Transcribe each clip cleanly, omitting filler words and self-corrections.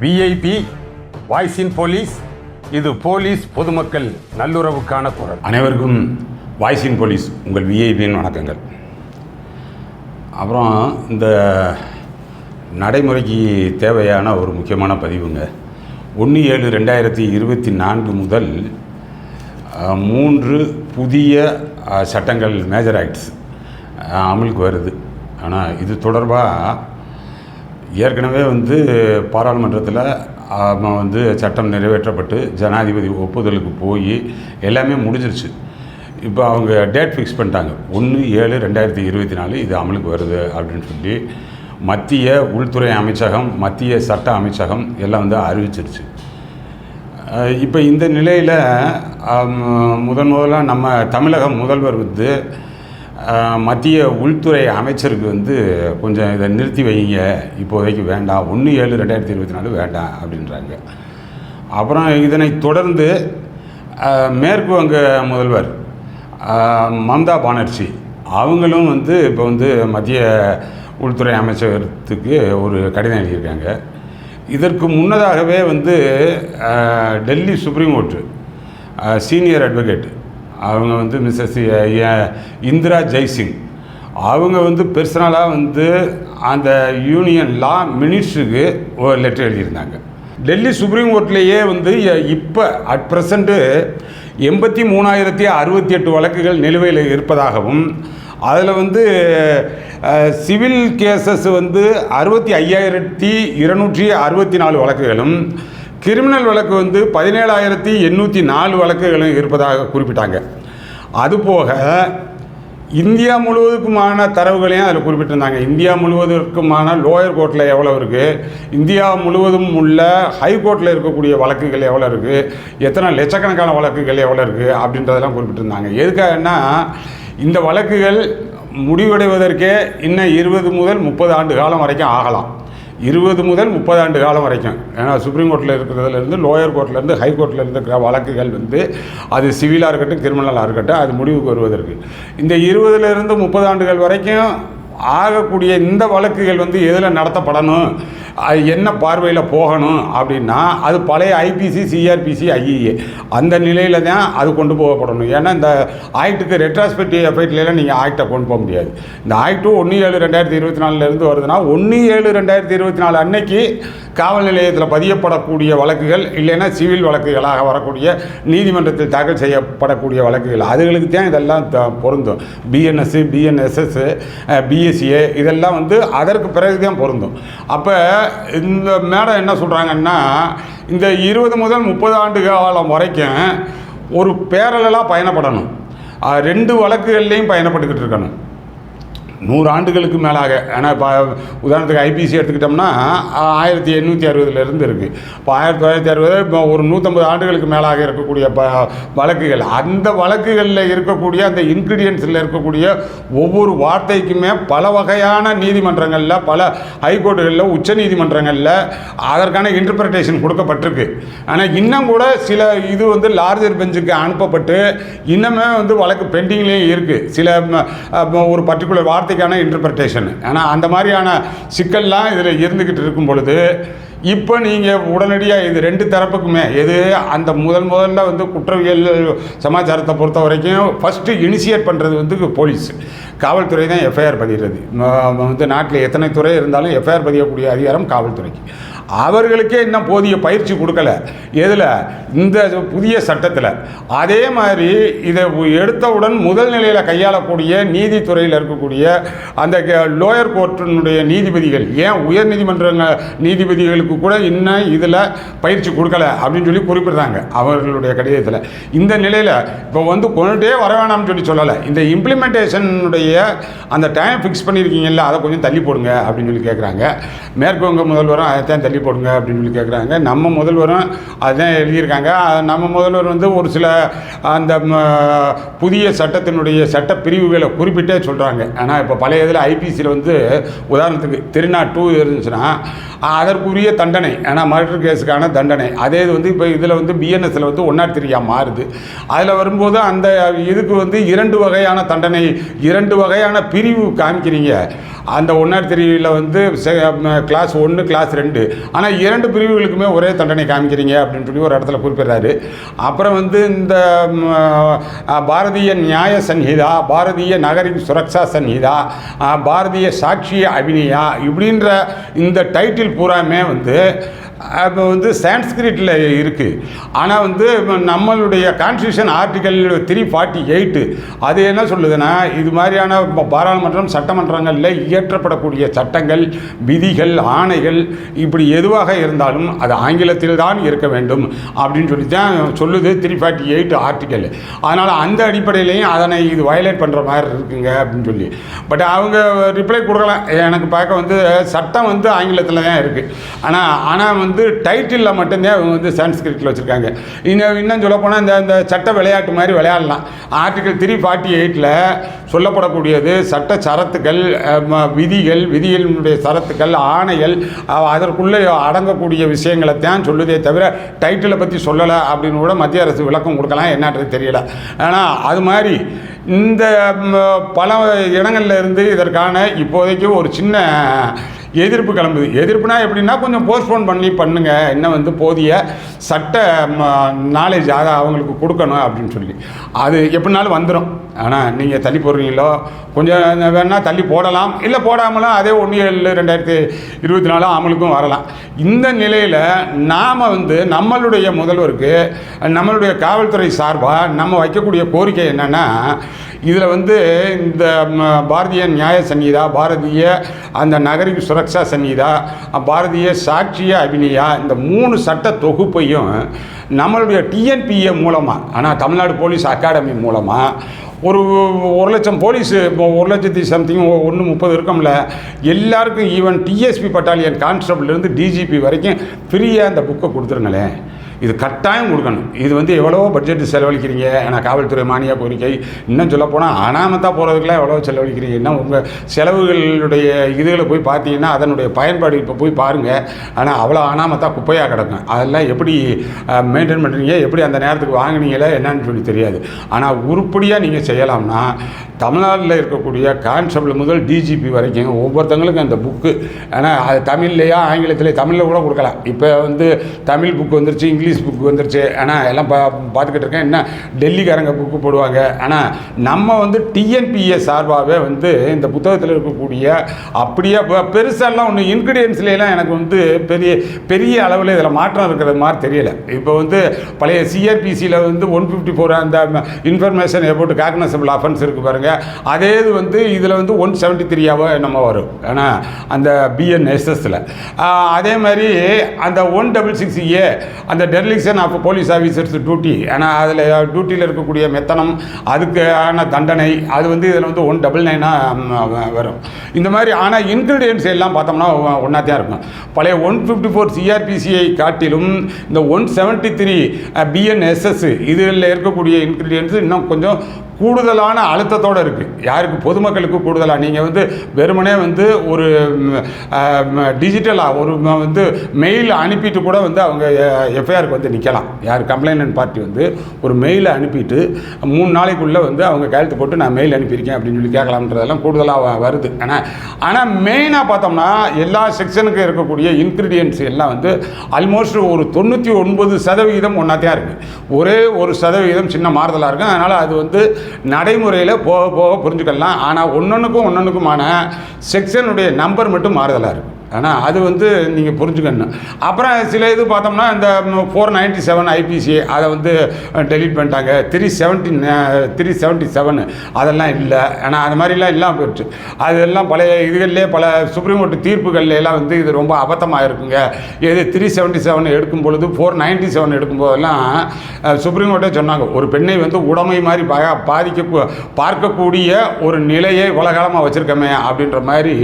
VIP voice இன் police. இது police பொதுமக்கள் நல்லுறவுக்கான குரல். அனைவருக்கும் வாய்ஸ் இன் போலீஸ் உங்கள் விஐபியின் வணக்கங்கள். அப்புறம் இந்த நடைமுறைக்கு தேவையான ஒரு முக்கியமான பதிவுங்க. 1/7/2024 முதல் 3 புதிய சட்டங்கள், மேஜர் ஆக்ட்ஸ் அமலுக்கு வருது. ஆனால் இது தொடர்பாக ஏற்கனவே பாராளுமன்றத்தில் சட்டம் நிறைவேற்றப்பட்டு ஜனாதிபதி ஒப்புதலுக்கு போய் எல்லாமே முடிஞ்சிருச்சு. இப்போ அவங்க டேட் ஃபிக்ஸ் பண்ணிட்டாங்க, 1/7/2024 இது அமலுக்கு வருது அப்படின்னு சொல்லி மத்திய உள்துறை அமைச்சகம், மத்திய சட்ட அமைச்சகம் எல்லாம் அறிவிச்சிருச்சு. இப்போ இந்த நிலையில் முதலாக நம்ம தமிழக முதல்வர் மத்திய உள்துறை அமைச்சருக்கு கொஞ்சம் இதை நிறுத்தி வைங்க, இப்போதைக்கு வேண்டாம், 1/7/2024 வேண்டாம் அப்படின்றாங்க. அப்புறம் இதனை தொடர்ந்து மேற்கு வங்க முதல்வர் மம்தா பானர்ஜி அவங்களும் இப்போ மத்திய உள்துறை அமைச்சகத்துக்கு ஒரு கடிதம் எழுதியிருக்காங்க. இதற்கு முன்னதாகவே Delhi supreme court senior advocate அவங்க மிஸ்ஸஸ் இந்திரா ஜெய்சிங் அவங்க பர்சனலாக அந்த யூனியன் லா மினிஸ்டருக்கு ஒரு லெட்டர் எழுதியிருந்தாங்க. டெல்லி சுப்ரீம் கோர்ட்லேயே இப்போ அட் ப்ரெசண்ட்டு 83,068 வழக்குகள் நிலுவையில் இருப்பதாகவும், அதில் சிவில் கேசஸ் 65,264 வழக்குகளும், கிரிமினல் வழக்கு 17,804 வழக்குகளும் இருப்பதாக குறிப்பிட்டாங்க. அதுபோக இந்தியா முழுவதுக்குமான தரவுகளையும் அதில் குறிப்பிட்டிருந்தாங்க. இந்தியா முழுவதற்குமான லோயர் கோர்ட்டில் எவ்வளோ இருக்குது, இந்தியா முழுவதும் உள்ள ஹை கோர்ட்டில் இருக்கக்கூடிய வழக்குகள் எவ்வளோ இருக்குது, எத்தனை லட்சக்கணக்கான வழக்குகள் எவ்வளோ இருக்குது அப்படின்றதெல்லாம் குறிப்பிட்டிருந்தாங்க. எதுக்காகன்னா, இந்த வழக்குகள் முடிவடைவதற்கே இன்னும் 20 முதல் 30 ஆண்டு காலம் வரைக்கும் ஆகலாம். 20 முதல் 30 ஆண்டு காலம் வரைக்கும். ஏன்னா சுப்ரீம் கோர்ட்டில் இருக்கிறதுலேருந்து, லோயர் கோர்ட்லேருந்து, ஹை கோர்ட்டில் இருக்கிற வழக்குகள் அது சிவிலாக இருக்கட்டும், கிரிமினலாக இருக்கட்டும், அது முடிவுக்கு வருவதற்கு இந்த 20லேருந்து 30 ஆண்டுகள் வரைக்கும் ஆகக்கூடிய இந்த வழக்குகள் எதில் நடத்தப்படணும், அது என்ன பார்வையில் போகணும் அப்படின்னா, அது பழைய ஐபிசி, சிஆர்பிசி, ஐஇஏ அந்த நிலையில் தான் அது கொண்டு போகப்படணும். ஏன்னா இந்த ஆக்டுக்கு ரெட்ராஸ்பெக்டிவ் எஃபெக்ட்லாம் நீங்கள் ஆக்டை கொண்டு போக முடியாது. இந்த ஆக்டும் 1/7/2024 வருதுன்னா 1/7/2024 அன்னைக்கு காவல் நிலையத்தில் பதியப்படக்கூடிய வழக்குகள், இல்லைன்னா சிவில் வழக்குகளாக வரக்கூடிய நீதிமன்றத்தில் தாக்கல் செய்யப்படக்கூடிய வழக்குகள், அதுகளுக்கு தான் இதெல்லாம் பொருந்தும். பிஎன்எஸ், பிஎன்எஸ்எஸ், பிஎஸ்சிஏ இதெல்லாம் அதற்கு பிறகு தான் பொருந்தும். அப்போ இந்த மேடம் என்ன சொல்கிறாங்கன்னா, இந்த 20 முதல் 30 ஆண்டு காலம் வரைக்கும் ஒரு பேரலாக பயணப்படணும், 2 வழக்குகள்லேயும் பயணப்பட்டுக்கிட்டு இருக்கணும் 100 ஆண்டுகளுக்கு மேலாக. ஏன்னா இப்போ உதாரணத்துக்கு ஐபிசி எடுத்துக்கிட்டோம்னா 1860 இருக்குது. இப்போ 1960 இப்போ ஒரு 150 ஆண்டுகளுக்கு மேலாக இருக்கக்கூடிய வழக்குகள், அந்த வழக்குகளில் இருக்கக்கூடிய அந்த இன்க்ரீடியன்ஸில் இருக்கக்கூடிய ஒவ்வொரு வார்த்தைக்குமே பல வகையான நீதிமன்றங்களில், பல ஹைகோர்ட்டுகளில், உச்ச நீதிமன்றங்களில் அதற்கான இன்டர்பிரிட்டேஷன் கொடுக்கப்பட்டிருக்கு. ஆனால் இன்னும் கூட சில இது லார்ஜர் பெஞ்சுக்கு அனுப்பப்பட்டு இன்னுமே வழக்கு பெண்டிங்லேயே இருக்குது. சில ஒரு பர்டிகுலர் வார்த்தை இன்டர்பிரிட்டேஷன். ஆனால் அந்த மாதிரியான சிக்கல்லாம் இதில் இருந்துக்கிட்டு இருக்கும் பொழுது, இப்போ நீங்கள் உடனடியாக இது 2 தரப்புக்குமே அந்த முதல்ல குற்றவியல் சமாச்சாரத்தை பொறுத்த வரைக்கும் ஃபஸ்ட்டு இனிஷியேட் பண்ணுறது போலீஸ், காவல்துறை தான் எஃப்ஐஆர் பதிகிறது. நாட்டில் எத்தனை துறை இருந்தாலும் எஃப்ஐஆர் பதியக்கூடிய அதிகாரம் காவல்துறைக்கு. அவர்களுக்கே இன்னும் போதிய பயிற்சி கொடுக்கல எதில், இந்த புதிய சட்டத்தில். அதே மாதிரி இதை எடுத்தவுடன் முதல் நிலையில் கையாளக்கூடிய நீதித்துறையில் இருக்கக்கூடிய அந்த லோயர் கோர்ட்டினுடைய நீதிபதிகள், ஏன் உயர் நீதிமன்றங்கள் நீதிபதிகளுக்கு கூட இன்னும் இதில் பயிற்சி கொடுக்கல அப்படின்னு சொல்லி குறிப்பிடுறாங்க அவர்களுடைய கடிதத்தில். இந்த நிலையில் இப்போ கொண்டுட்டே வர வேணாம்னு சொல்லலை, இந்த இம்ப்ளிமெண்டேஷனுடைய அந்த டைம் ஃபிக்ஸ் பண்ணியிருக்கீங்கல்ல, அதை கொஞ்சம் தள்ளி போடுங்க அப்படின்னு சொல்லி கேட்குறாங்க. மேற்கு வங்க முதல்வரும் அதைத்தான் தள்ளி போடுங்க அப்படின்னு சொல்லி கேட்குறாங்க. நம்ம முதல்வரும் அதுதான் எழுதியிருக்காங்க. நம்ம முதல்வர் ஒரு சில அந்த புதிய சட்டத்தினுடைய சட்ட பிரிவுகளை குறிப்பிட்டே சொல்கிறாங்க. ஆனால் இப்போ பழைய இதில் ஐபிசியில் உதாரணத்துக்கு 302 இருந்துச்சுன்னா அதற்குரிய தண்டனை, ஏன்னா மர்டர் கேஸுக்கான தண்டனை. அதே இது வந்து இப்போ இதில் வந்து பிஎன்எஸ்ல வந்து 103 மாறுது. அதில் வரும்போது அந்த இதுக்கு வந்து 2 வகையான தண்டனை, 2 வகையான பிரிவு காமிக்கிறீங்க. அந்த 103 வந்து கிளாஸ் 1 கிளாஸ் 2, ஆனால் 2 பிரிவுகளுக்குமே ஒரே தண்டனை காமிக்கிறீங்க அப்படின்னு சொல்லி ஒரு இடத்துல குறிப்பிடுறாரு. அப்புறம் வந்து இந்த பாரதிய நியாய சன்ஹிதா, பாரதிய நகரிக் சுரக்ஷா சன்ஹிதா, பாரதிய சாட்சிய அபிநயா இப்படின்ற இந்த டைட்டில் பூராமே வந்து இப்போ வந்து சான்ஸ்கிரிட்டில் இருக்குது. ஆனால் வந்து நம்மளுடைய கான்ஸ்டியூஷன் ஆர்டிக்கல் 348 அது என்ன சொல்லுதுன்னா, இது மாதிரியான பாராளுமன்றம் சட்டமன்றங்களில் இயற்றப்படக்கூடிய சட்டங்கள், விதிகள், ஆணைகள் இப்படி எதுவாக இருந்தாலும் அது ஆங்கிலத்தில் தான் இருக்க வேண்டும் அப்படின்னு சொல்லி தான் சொல்லுது 348 ஆர்டிக்கல். அதனால் அந்த அடிப்படையிலையும் அதனை இது வயலேட் பண்ணுற மாதிரி இருக்குங்க அப்படின்னு சொல்லி. பட் அவங்க ரிப்ளை கொடுக்கலாம். எனக்கு பார்க்க வந்து சட்டம் வந்து ஆங்கிலத்தில் தான் இருக்குது. ஆனால் வந்து டைட்டிலில் மட்டும்தான் அவங்க வந்து சான்ஸ்கிரிட்டில் வச்சுருக்காங்க. இன்னும் சொல்ல போனால் இந்த சட்ட விளையாட்டு மாதிரி விளையாடலாம். ஆர்டிகல் 348 சொல்லப்படக்கூடியது சட்ட சரத்துக்கள், விதிகள், விதிகளினுடைய சரத்துக்கள், ஆணைகள், அதற்குள்ளே அடங்கக்கூடிய விஷயங்களை தான் சொல்லுதே தவிர டைட்டிலை பற்றி சொல்லலை அப்படின்னு கூட மத்திய அரசு விளக்கம் கொடுக்கலாம், என்னன்றது தெரியல. ஆனால் அது மாதிரி இந்த பல இடங்கள்ல இருந்து இதற்கான இப்போதைக்கு ஒரு சின்ன எதிர்ப்பு கிளம்புது. எதிர்ப்புனா எப்படின்னா, கொஞ்சம் போஸ்ட்போன் பண்ணுங்க, இன்னும் வந்து போதிய சட்ட நாலேஜ் அதை அவங்களுக்கு கொடுக்கணும் அப்படின்னு சொல்லி. அது எப்படினாலும் வந்துடும். ஆனால் நீங்கள் தள்ளி போடுறீங்களோ கொஞ்சம் வேணால் தள்ளி போடலாம், இல்லை போடாமலாம் அதே 1/7/2024 அமலுக்கும் வரலாம். இந்த நிலையில் நாம் வந்து நம்மளுடைய முதல்வருக்கு, நம்மளுடைய காவல்துறை சார்பாக நம்ம வைக்கக்கூடிய கோரிக்கை என்னென்னா, இதில் வந்து இந்த பாரதிய நியாய சன்ஹிதா, பாரதிய அந்த நகரிக் சுரக்ஷா சன்ஹிதா, பாரதிய சாட்சிய அபிநயா, இந்த 3 சட்ட தொகுப்பையும் நம்மளுடைய டிஎன்பிஏ மூலமாக, ஆனால் தமிழ்நாடு போலீஸ் அகாடமி மூலமாக ஒரு 1,00,000 போலீஸு, இப்போ 1,00,000 சம்திங் 130 இருக்கோம்ல, எல்லாருக்கும் ஈவன் டிஎஸ்பி பட்டாலியன் கான்ஸ்டபிள்லேருந்து டிஜிபி வரைக்கும் ஃப்ரீயாக அந்த புக்கை கொடுத்துருங்களேன். இது கட்டாயம் கொடுக்கணும். இது வந்து எவ்வளவோ பட்ஜெட்டு செலவழிக்கிறீங்க. ஆனால் காவல்துறை மானிய கோரிக்கை, இன்னும் சொல்லப்போனால் அனாமத்தாக போகிறதுக்கெலாம் எவ்வளோ செலவழிக்கிறீங்க. இன்னும் உங்கள் செலவுகளுடைய இதுகளை போய் பார்த்தீங்கன்னா அதனுடைய பயன்பாடு இப்போ போய் பாருங்கள். ஆனால் அவ்வளோ அனாமத்தாக குப்பையாக கிடக்கும். அதெல்லாம் எப்படி மெயின்டைன் பண்ணுறீங்க, எப்படி அந்த நேரத்துக்கு வாங்கினீங்களே என்னன்னு சொல்லி தெரியாது. ஆனால் உருப்படியாக நீங்கள் செய்யலாம்னா தமிழ்நாட்டில் இருக்கக்கூடிய கான்ஸ்டபிள் முதல் டிஜிபி வரைக்கும் ஒவ்வொருத்தங்களுக்கும் அந்த புக்கு, ஆனால் அது தமிழ்லையா ஆங்கிலத்திலே, தமிழில் கூட கொடுக்கலாம். இப்போ வந்து தமிழ் புக்கு வந்துருச்சு, இங்கிலீஷ் புக்கு வந்துருச்சு. ஆனால் எல்லாம் பார்த்துக்கிட்டு இருக்கேன். என்ன டெல்லிக்காரங்க புக்கு போடுவாங்க. ஆனால் நம்ம வந்து டிஎன்பிஏ சார்பாகவே வந்து இந்த புத்தகத்தில் இருக்கக்கூடிய அப்படியே பெருசாலாம் ஒன்று இன்க்ரீடியன்ஸ்லாம் எனக்கு வந்து பெரிய அளவில் இதில் மாற்றம் இருக்கிறது மாதிரி தெரியலை. இப்போ வந்து பழைய சிஆர்பிசியில் வந்து 154 அந்த இன்ஃபர்மேஷன் எபவுட் காக்னசபிள் அஃபென்ஸ் இருக்குது பாருங்கள், அதே இது வந்து இதில் வந்து 173 நம்ம வரும். ஆனால் அந்த பிஎன்எஸ்எஸ்ல அதே மாதிரி அந்த 166A அந்த டெர்லிக்ஷன் ஆஃப் போலீஸ் ஆஃபீஸர்ஸ் டியூட்டி, ஆனால் அதில் டியூட்டியில் இருக்கக்கூடிய மெத்தனம், அதுக்கான தண்டனை, அது வந்து இதில் வந்து 199 வரும். இந்த மாதிரி ஆனால் இன்க்ரீடியன்ஸ் எல்லாம் பார்த்தோம்னா ஒன்றாத்தான் இருக்கும். பழைய 154 சிஆர்பிசியை காட்டிலும் இந்த 173 பிஎன்எஸ்எஸ் இதில் இருக்கக்கூடிய இன்க்ரீடியன்ஸ் இன்னும் கொஞ்சம் கூடுதலான அழுத்தத்தோடு இருக்குது. யாருக்கு? பொதுமக்களுக்கு கூடுதலாக. நீங்கள் வந்து வெறுமனே வந்து ஒரு டிஜிட்டலாக ஒரு வந்து மெயில் அனுப்பிட்டு கூட வந்து அவங்க எஃப்ஐஆருக்கு வந்து நிற்கலாம். யார் கம்ப்ளைண்ட் பார்ட்டி வந்து ஒரு மெயிலை அனுப்பிட்டு 3 நாளைக்குள்ளே வந்து அவங்க கையெழுத்து போட்டு நான் மெயில் அனுப்பியிருக்கேன் அப்படின்னு சொல்லி கேட்கலாம்ன்றதெல்லாம் கூடுதலாக வருது. ஆனால் மெயினாக பார்த்தோம்னா எல்லா செக்ஷனுக்கும் இருக்கக்கூடிய இன்க்ரீடியன்ட்ஸ் எல்லாம் வந்து ஆல்மோஸ்ட் ஒரு 99% ஒன்றாத்தான் இருக்குது. ஒரே 1% சின்ன மாறுதலாக இருக்கும். அதனால் அது வந்து நடைமுறையில் போக போக புரிஞ்சுக்கலாம். ஆனால் ஒன்னொன்றுக்குமான செக்ஷனுடைய நம்பர் மட்டும் மாறுதலாக இருக்கும். ஆனால் அது வந்து நீங்கள் புரிஞ்சுக்கணும். அப்புறம் சில இது பார்த்தோம்னா இந்த 497 ஐபிசி அதை வந்து டெலீட் பண்ணிட்டாங்க. 377 அதெல்லாம் இல்லை. ஆனால் அது மாதிரிலாம் இல்லாமல் போயிடுச்சு. அதெல்லாம் பழைய இதுகளிலே பல சுப்ரீம் கோர்ட் தீர்ப்புகள்ல எல்லாம் வந்து இது ரொம்ப அபத்தமாக இருக்குங்க. எது 377 எடுக்கும் பொழுது 497 எடுக்கும்போதெல்லாம் சுப்ரீம் கோர்ட்டே சொன்னாங்க, ஒரு பெண்ணை வந்து உடைமை மாதிரி பார்க்கக்கூடிய ஒரு நிலையை உலகாலமாக வச்சுருக்கமே அப்படின்ற மாதிரி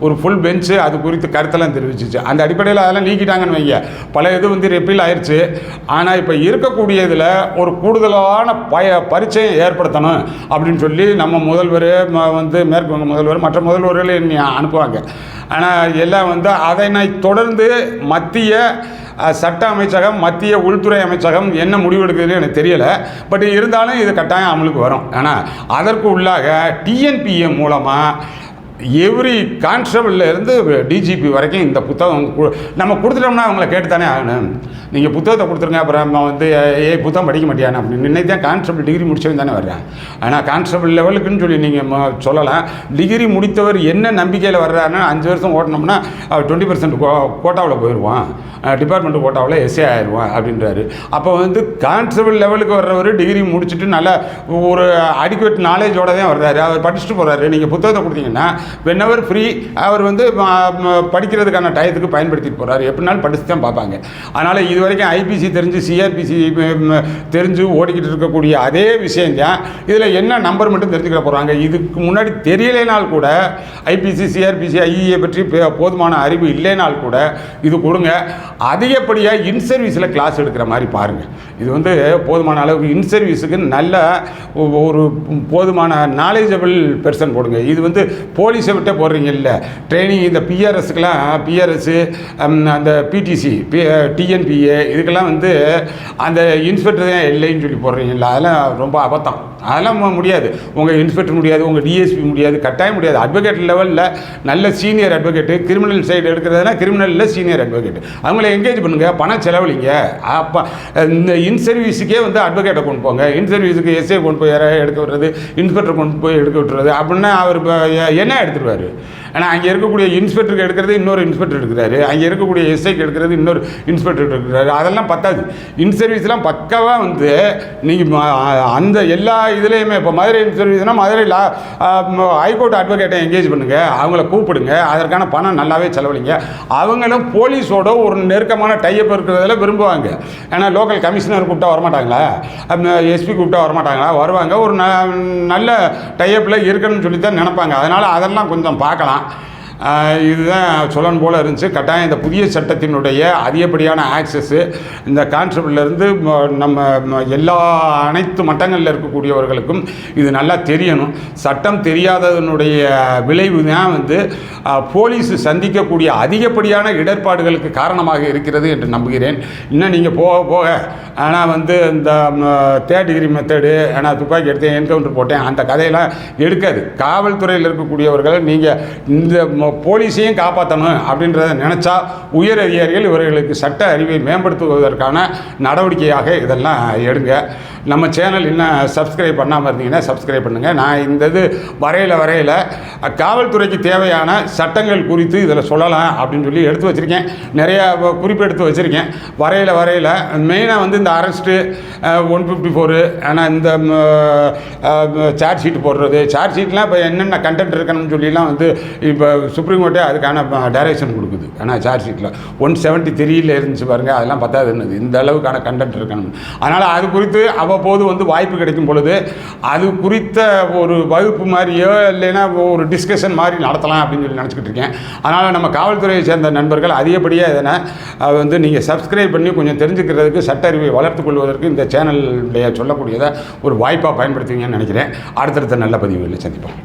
ஒரு ஃபுல் பெஞ்சு அது குறித்து கருத்தெல்லாம் தெரிவிச்சிச்சு. அந்த அடிப்படையில் அதெல்லாம் நீக்கிட்டாங்கன்னு வைங்க, பல இது வந்து ரிப்பீல் ஆயிடுச்சு. ஆனால் இப்போ இருக்கக்கூடியதில் ஒரு கூடுதலான பரிச்சயம் ஏற்படுத்தணும் அப்படின்னு சொல்லி நம்ம முதல்வர் வந்து மேற்கு வங்க முதல்வர் மற்ற முதல்வர்கள் அனுப்புவாங்க. ஆனால் எல்லாம் வந்து அதனை தொடர்ந்து மத்திய சட்ட அமைச்சகம் மத்திய உள்துறை அமைச்சகம் என்ன முடிவெடுக்குதுன்னு எனக்கு தெரியலை. பட் இருந்தாலும் இது கட்டாயம் அமலுக்கு வரும். ஆனால் அதற்கு உள்ளாக டிஎன்பிஏ மூலமாக எவ்ரி கான்ஸ்டபிள்ல இருந்து டிஜிபி வரைக்கும் இந்த புத்தகம் நம்ம கொடுத்துட்டோம்னா அவங்கள கேட்டு தானே ஆகணும். நீங்கள் புத்தகத்தை கொடுத்துருங்க, அப்புறம் வந்து புத்தகம் படிக்க மாட்டியானே அப்படின்னு இன்னைக்கு தான் கான்ஸ்டபிள் டிகிரி முடிச்சவங்க தானே வர்றேன். ஆனால் கான்ஸ்டபிள் லெவலுக்குன்னு சொல்லி நீங்கள் சொல்லலாம். டிகிரி முடித்தவர் என்ன நம்பிக்கையில் வர்றாருன்னா 5 வருஷம் ஓட்டினோம்னா 20% கோட்டாவில் போயிடுவான், டிபார்ட்மெண்ட் கோட்டாவில் எஸ்ஏ ஆயிடுவான் அப்படின்றாரு. அப்போ வந்து கான்ஸ்டபிள் லெவலுக்கு வர்றவர் டிகிரி முடிச்சுட்டு நல்ல ஒரு அடிக்குவேட் நாலேஜோட தான் வர்றாரு, அவர் படிச்சுட்டு போகிறாரு. நீங்கள் புத்தகத்தை கொடுத்தீங்கன்னா whenever ஃப்ரீ அவர் வந்து படிக்கிறதுக்கான டயத்துக்கு பயன்படுத்திட்டு போகிறாரு. எப்படினாலும் படித்து தான் பார்ப்பாங்க. அதனால் இது வரைக்கும் ஐபிசி தெரிஞ்சு சிஆர்பிசி தெரிஞ்சு ஓடிக்கிட்டு இருக்கக்கூடிய அதே விஷயந்தான் இதில் என்ன நம்பர் மட்டும் தெரிஞ்சுக்கிற போகிறாங்க. இதுக்கு முன்னாடி தெரியலைனால் கூட ஐபிசி சிஆர்பிசி ஐஏ பற்றி போதுமான அறிவு இல்லைனால் கூட இது கொடுங்க. அதிகப்படியாக இன்சர்வீஸில் கிளாஸ் எடுக்கிற மாதிரி பாருங்கள். இது வந்து போதுமான அளவுக்கு இன்சர்வீஸுக்கு நல்ல ஒரு போதுமான நாலேஜபிள் பெர்சன் போடுங்க. இது வந்து போலீஸை விட்டே போடுறீங்க இல்லை, ட்ரைனிங் இந்த பிஆர்எஸ்க்கெலாம் பிஆர்எஸ்ஸு அந்த பிடிசி டிஎன்பிஏ இதுக்கெல்லாம் வந்து அந்த இன்ஸ்பெக்டர் தான் இல்லைன்னு சொல்லி போடுறீங்கல்ல, அதெல்லாம் ரொம்ப அபத்தம். அதெல்லாம் முடியாது. உங்கள் இன்ஸ்பெக்டர் முடியாது, உங்கள் டிஎஸ்பி முடியாது, கட்டாயம் முடியாது. அட்வொகேட் லெவலில் நல்ல சீனியர் அட்வொகேட்டு, கிரிமினல் சைடு எடுக்கிறதுனா கிரிமினலில் சீனியர் அட்வொகேட் அவங்கள என்கேஜ் பண்ணுங்கள், பணம் செலவழிங்க. அப்போ இந்த இன்சர்வீஸுக்கே வந்து அட்வொகேட்டை கொண்டு போங்க. இன்சர்வீஸுக்கு எஸ்ஏ கொண்டு போய் எடுக்க விட்டுறது, இன்ஸ்பெக்டர் கொண்டு போய் எடுக்க விட்டுறது அப்படின்னா அவர் என்ன எடுத்துருவார். ஆனால் அங்கே இருக்கக்கூடிய இன்ஸ்பெக்டருக்கு எடுக்கிறது இன்னொரு இன்ஸ்பெக்டர் எடுக்கிறாரு, அங்கே இருக்கக்கூடிய எஸ்ஐக்கு எடுக்கிறது இன்னொரு இன்ஸ்பெக்டர் எடுக்கிறாரு. அதெல்லாம் பத்தாது. இன்சர்வீஸ்லாம் பக்காவாக வந்து நீங்கள் அந்த எல்லா இதுலேயுமே இப்போ மதுரை இன்சர்வீஸ்னால் மதுரை ஹைகோர்ட் அட்வொகேட்டை என்கேஜ் பண்ணுங்கள், அவங்கள கூப்பிடுங்க, அதற்கான பணம் நல்லாவே செலவழிங்க. அவங்களும் போலீஸோட ஒரு நெருக்கமான டைப் இருக்கிறதில் விரும்புவாங்க. ஏன்னா லோக்கல் கமிஷனர் கூப்பிட்டா வரமாட்டாங்களா, எஸ்பி கூப்பிட்டா வரமாட்டாங்களா, வருவாங்க. ஒரு நல்ல டைப்பில் இருக்கணும்னு சொல்லி தான் நினைப்பாங்க. அதனால் அதெல்லாம் கொஞ்சம் பார்க்கலாம். இதுதான் சொல்லணும் போல் இருந்துச்சு. கட்டாயம் இந்த புதிய சட்டத்தினுடைய அதிகப்படியான ஆக்சஸ்ஸு இந்த கான்ஸ்டபிள்லேருந்து நம்ம எல்லா அனைத்து மட்டங்களில் இருக்கக்கூடியவர்களுக்கும் இது நல்லா தெரியணும். சட்டம் தெரியாததனுடைய விளைவு தான் வந்து போலீஸ் சந்திக்கக்கூடிய அதிகப்படியான இடர்பாடுகளுக்கு காரணமாக இருக்கிறது என்று நம்புகிறேன். இன்னும் நீங்கள் போக போக ஆனால் வந்து இந்த தேர்ட் டிகிரி மெத்தடு, ஆனால் துப்பாக்கி எடுத்தேன், என்கவுண்டர் போட்டேன், அந்த கதையெல்லாம் எடுக்காது. காவல்துறையில் இருக்கக்கூடியவர்கள் நீங்கள் இந்த போலீஸையும் காப்பாற்றணும் அப்படின்றத நினச்சா உயர் அதிகாரிகள் இவர்களுக்கு சட்ட அறிவை மேம்படுத்துவதற்கான நடவடிக்கையாக இதெல்லாம் எடுங்க. நம்ம சேனல் இன்னும் சப்ஸ்கிரைப் பண்ணாமல் இருந்தீங்கன்னா சப்ஸ்கிரைப் பண்ணுங்கள். நான் இந்த இது வரையில் காவல்துறைக்கு தேவையான சட்டங்கள் குறித்து இதில் சொல்லலாம் அப்படின்னு சொல்லி எடுத்து வச்சுருக்கேன். நிறையா குறிப்பு எடுத்து வச்சுருக்கேன். வரையில் மெயினாக வந்து இந்த அரெஸ்ட்டு 154, ஆனால் இந்த சார்ஜ் ஷீட் போடுறது, சார்ஜ் ஷீட்லாம் இப்போ என்னென்ன கண்டென்ட் இருக்கணும்னு சொல்லிலாம் வந்து இப்போ சுப்ரீம் கோர்ட்டே அதுக்கான டைரக்ஷன் கொடுக்குது. ஆனால் சார்ஜ் ஷீட்டில் 173 இருந்துச்சு பாருங்கள், அதெல்லாம் பத்தாதுன்னு இந்த அளவுக்கான கண்டென்ட் இருக்கணும். அதனால் அது குறித்து அவ்வப்போது வந்து வாய்ப்பு கிடைக்கும் பொழுது அது குறித்த ஒரு வகுப்பு மாதிரியோ இல்லைன்னா ஒரு டிஸ்கஷன் மாதிரி நடத்தலாம் அப்படின்னு சொல்லி நினச்சிக்கிட்டு இருக்கேன். அதனால் நம்ம காவல்துறையை சேர்ந்த நண்பர்கள் அதிகப்படியாக இதனை வந்து நீங்கள் சப்ஸ்கிரைப் பண்ணி கொஞ்சம் தெரிஞ்சுக்கிறதுக்கு, சட்ட அறிவை வளர்த்துக் கொள்வதற்கு இந்த சேனலுடைய சொல்லக்கூடியதை ஒரு வாய்ப்பாக பயன்படுத்துவீங்கன்னு நினைக்கிறேன். அடுத்தடுத்த நல்ல பதிவுகளில் சந்திப்போம்.